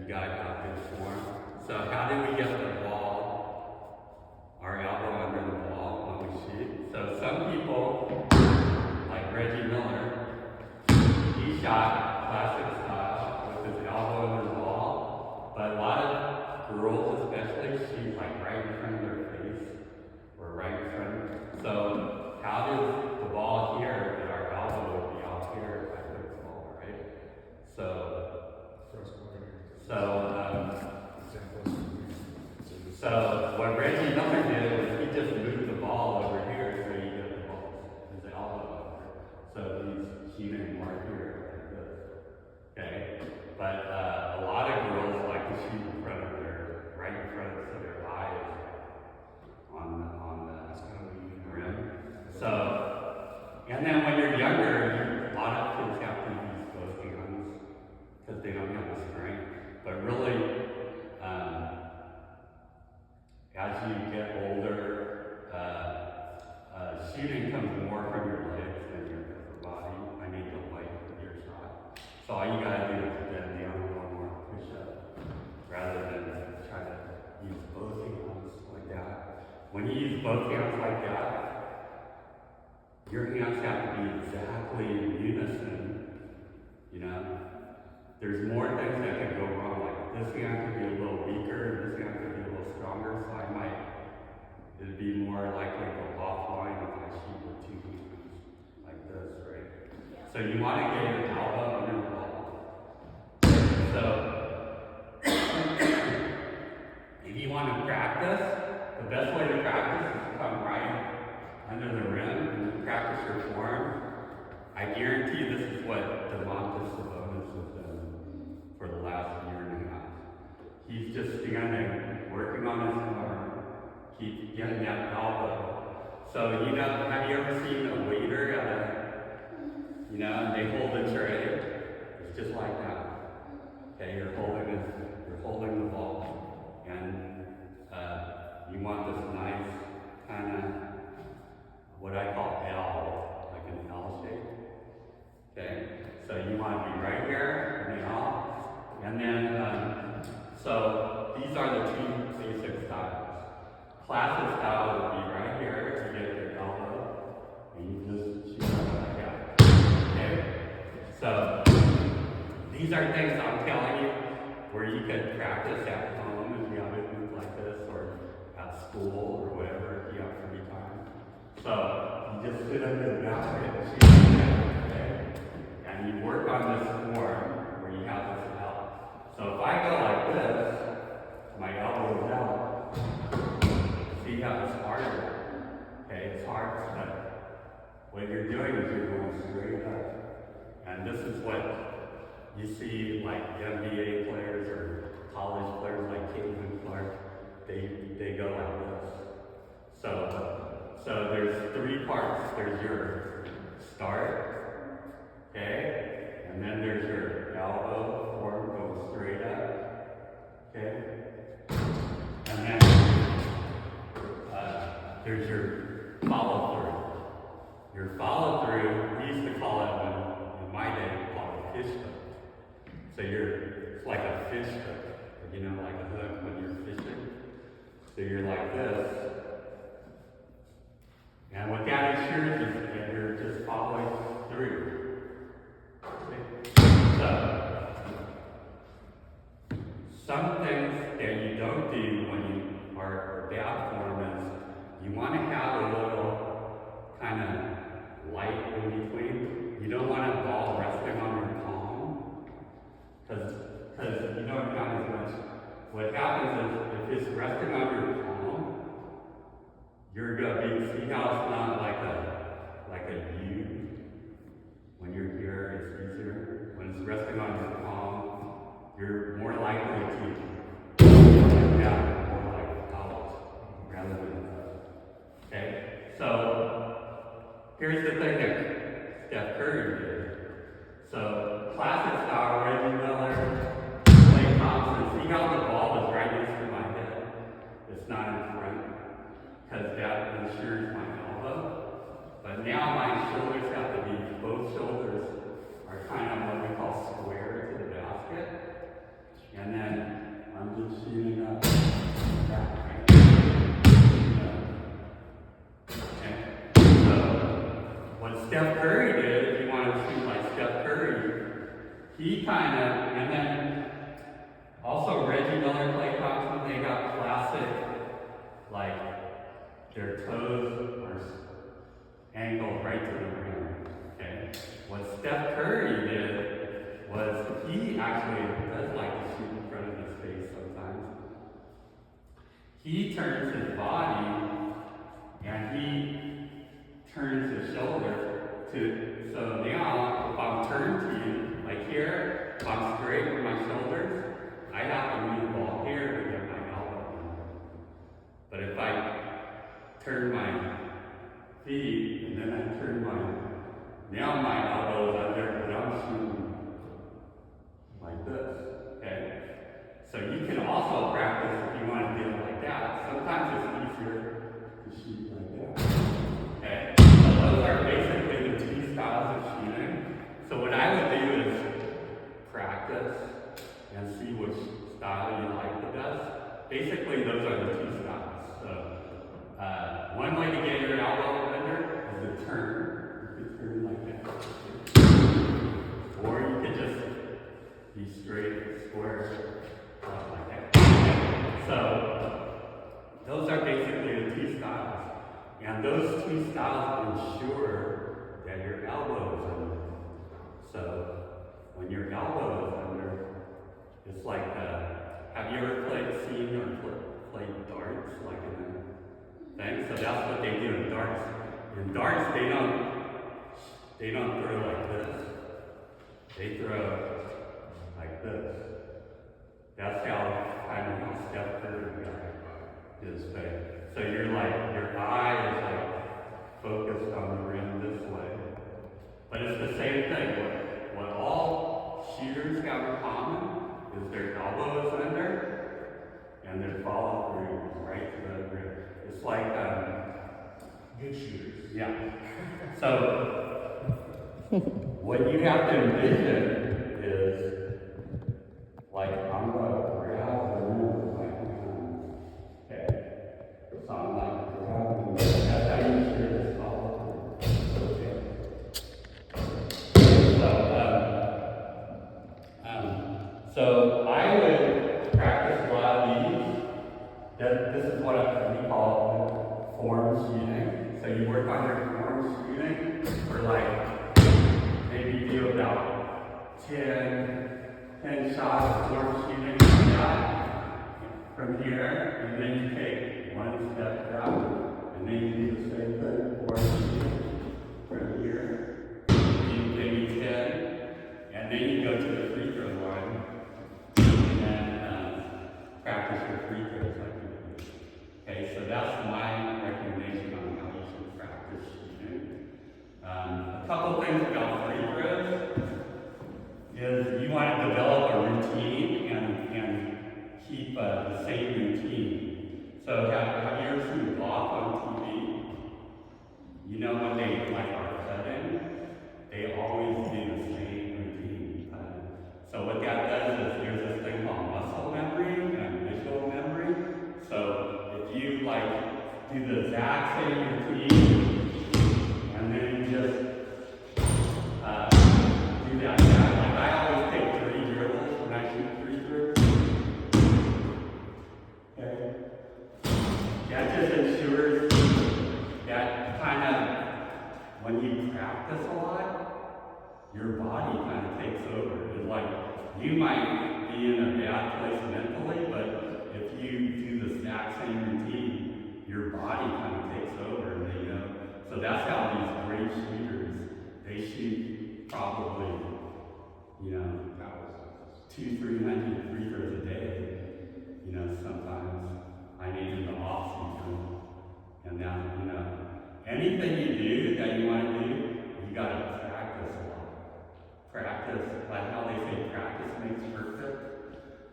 gotta have good form. So how do we get the ball, our elbow under the ball when we shoot? So some people, like Reggie Miller, he shot classic style with his elbow under the ball, but a lot of girls especially shoot like right in front of their face or right in front. So how does the ball here, that our elbow would be off here if I put the ball, right? So what Reggie Miller did was he just moved the ball over here so you get the ball, his elbow over. So he's shooting more here like this. Okay? But a lot of girls like to shoot in front of right in front of their eyes on the rim. So, and then when you're younger, a lot of kids have to use both hands because they don't have the strength. But really, as you get older, shooting comes more from your legs than your upper body. I mean the length of your shot. So all you gotta do is bend down a little more, push up, rather than try to use both hands like that. When you use both hands like that, your hands have to be exactly in unison, you know? There's more things that can go wrong, like this hand could be a little weaker, this hand could be a little stronger, so it'd be more likely to go offline if I shoot with two hands, like this, right? Yeah. So you want to get your elbow under the ball. So, if you want to practice, the best way to practice is to come right under the rim and practice your form. I guarantee this is what Domantas Sabonis has done for the last year and a half. He's just standing, working on his form, keep getting that elbow. So, you know, have you ever seen a waiter and they hold a tray? It's just like that. Okay, you're holding the ball, and you want this nice kind of what I call L, like an L shape. Okay, so you want to be right here in the L, and then so these are the two basic styles. Classic style would be right here, you get your elbow, and you just shoot like that. Okay? So, these are things I'm telling you where you can practice at home if you have it move like this, or at school, or whatever, if you have free time. So, you just sit under the basket and shoot like that, okay? And you work on this form where you have this L. So, if I go like this, my elbow is out. See how it's harder. Okay, it's hard, but what you're doing is you're going straight up. And this is what you see like NBA players or college players like Caitlin Clark, they go like this. So there's three parts. There's your start, okay? And then there's your elbow form goes straight up, okay? And then there's your follow-through. Your follow-through, we used to call it, in my day, we called it fish hook. So it's like a fish hook, like a hook when you're fishing. So you're like this. And what that ensures is that you're just following through. Okay? So, some things that you don't do when you are bad form is you want to have a little kind of light in between. You don't want a ball resting on your palm because you don't have as much. What happens is if it's resting on your palm, you're gonna see how it's not like a U. When you're here, it's easier. When it's resting on your palm, you're more likely to down, more like out, rather than okay? So, here's the thing that Steph Curry did. So, classic style, Reggie Miller, Klay Thompson. See how the ball is right next to my head? It's not in front, because that ensures my elbow. But now my shoulders have to be, both shoulders are kind of what we call square to the basket. And then he kind of, and then also Reggie Miller, Clay Thompson, they got classic, like their toes are angled right to the rim. Okay. What Steph Curry did was he actually does like to shoot in front of his face sometimes. He turns his body and he turns his shoulder to, so now if I'm turned to you, like here, if I'm straight with my shoulders, I have to move the ball here to get my elbow in. But if I turn my feet and then I turn now my elbow is under, but I'm shooting like this, okay? So you can also practice if you want to do it like that. Sometimes it's easier to shoot like that, okay? So those are basically the two styles of shooting. So what I would do is practice and see which style you like the best. Basically, those are the two styles. So one way to get your elbow under is to turn. You could turn like that. Or you could just be straight, square, like that. So those are basically the two styles. And those two styles ensure that your elbow is under. So when your elbow is under, it's like, have you ever seen or played darts, like in a thing? So that's what they do in darts. In darts, they don't throw like this. They throw like this. That's how Steph Curry got his thing. So your eye is like focused on the rim this way. But it's the same thing. What all shooters have in common is their elbow is under and their follow through right to the rim. It's like good shooters. Yeah. So what you have to envision is like I'm gonna grab the rim with my hand. Okay. So I'm like grabbing the rim. That's how you shoot this follow through. Okay. So I would practice a lot of these. This is what we call form shooting. So you work on your form shooting for maybe do about 10 shots of form shooting from here, and then you take one step down, and then you do the same thing, form shooting from here. You maybe 10, and then you go to the free throw line, and then practice your free throws like you do. Okay, so that's my recommendation on how you should practice shooting. A couple things about free throws is you want to develop a routine and keep the same routine. So have you ever seen golf on TV? You know when they are cutting, they always do the same routine. So what that does is there's this thing called muscle memory and visual memory. So if you do the exact same routine and then you just do that. I always take 3 dribbles when I shoot free throws. Okay. That just ensures that when you practice a lot, your body takes over. It's you might be in a bad place mentally, but if you do the exact same routine, your body takes over, So that's how these great shooters, they shoot probably, 200-300 free throws a day. Sometimes I need in the off season. And now, anything you do that you want to do, you gotta practice a lot. Practice, like how they say practice makes perfect.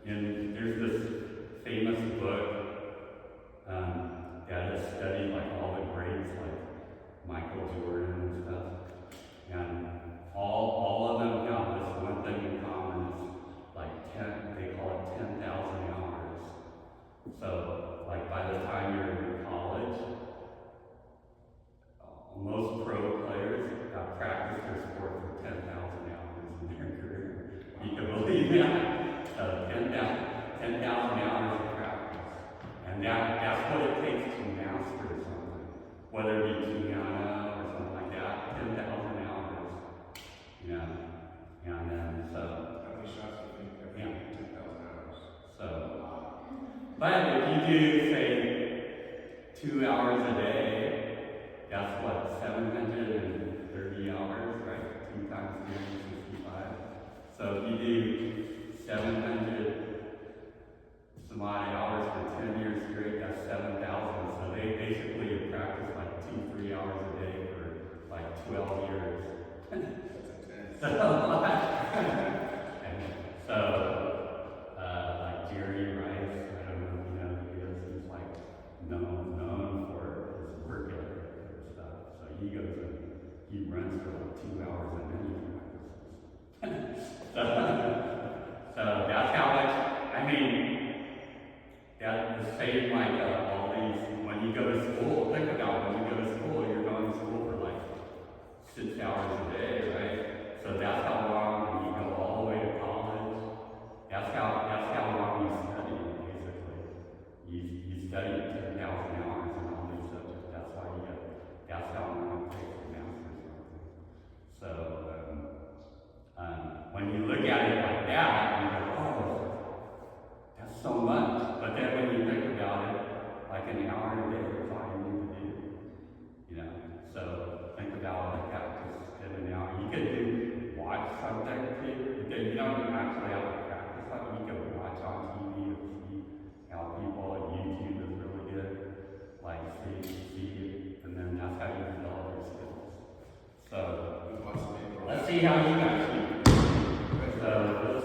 And there's this famous book that has studied all the greats, like Michael Jordan and stuff. And all of them have this one thing in common. It's they call it 10,000 hours. So by the time you're in college, most pro players have practiced their sport for 10,000 hours in their career. Yeah, so 10,000 hours of practice. And that's what it takes to master something. Whether it be piano or something like that, 10,000 hours. You know, and then so, How many shots do you think every Yeah. 10,000 hours? so. But if you do, say, 2 hours a day, that's what, 730 hours, right? 2 times 365. So if you do 700 some odd hours for 10 years straight, that's 7,000. So they basically have practiced like 2-3 hours a day for like 12 years. That's intense. So, and so, like Jerry Rice, I don't know if you know who he is, he's like known for his work ethic and stuff. So he goes and he runs for like 2 hours and then he practices. So that's how much, I mean, that the same like all these, when you go to school, think about when you go to school, you're going to school for like 6 hours a day, right? So that's how long when you go all the way to college. That's how long you study, basically. You study 10,000 hours in all these subjects. That's why you get, that's how long it takes to master something. So when you look at it like that, you go, oh, that's so much. But then when you think about it, like an hour a day is all you need to do. You know, so think about it like that. Just in an hour, you could watch something too. Because you don't actually have to practice something. You can watch on TV or see how people on YouTube is really good. Like see it, and then that's how you develop your skills. So We watched the neighbor. let's see how you guys do. So